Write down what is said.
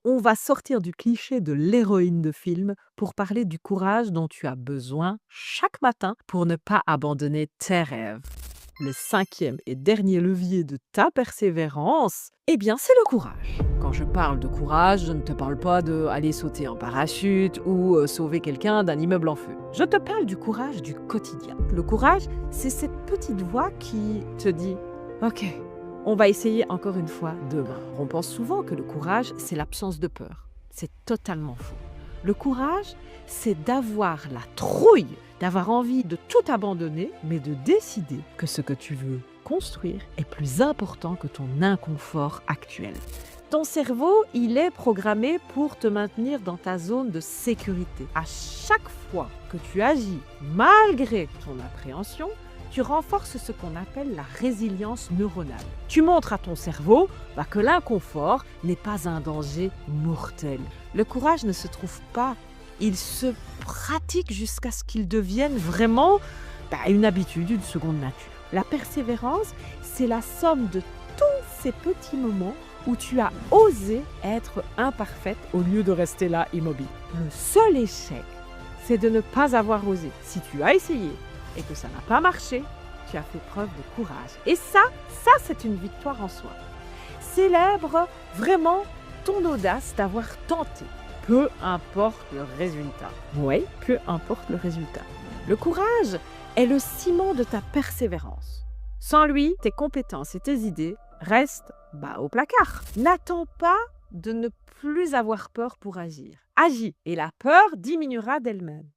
On va sortir du cliché de l'héroïne de film pour parler du courage dont tu as besoin chaque matin pour ne pas abandonner tes rêves. Le cinquième et dernier levier de ta persévérance, eh bien, c'est le courage. Quand je parle de courage, je ne te parle pas de aller sauter en parachute ou sauver quelqu'un d'un immeuble en feu. Je te parle du courage du quotidien. Le courage, c'est cette petite voix qui te dit « Ok, on va essayer encore une fois demain ». On pense souvent que le courage, c'est l'absence de peur. C'est totalement faux. Le courage, c'est d'avoir la trouille, d'avoir envie de tout abandonner, mais de décider que ce que tu veux construire est plus important que ton inconfort actuel. Ton cerveau, il est programmé pour te maintenir dans ta zone de sécurité. À chaque fois que tu agis malgré ton appréhension, tu renforces ce qu'on appelle la résilience neuronale. Tu montres à ton cerveau que l'inconfort n'est pas un danger mortel. Le courage ne se trouve pas, il se pratique jusqu'à ce qu'il devienne vraiment une habitude, une seconde nature. La persévérance, c'est la somme de tous ces petits moments où tu as osé être imparfaite au lieu de rester là immobile. Le seul échec, c'est de ne pas avoir osé. Si tu as essayé et que ça n'a pas marché, tu as fait preuve de courage. Et ça c'est une victoire en soi. Célèbre vraiment ton audace d'avoir tenté, peu importe le résultat. Oui, peu importe le résultat. Le courage est le ciment de ta persévérance. Sans lui, tes compétences et tes idées restent au placard. N'attends pas de ne plus avoir peur pour agir. Agis et la peur diminuera d'elle-même.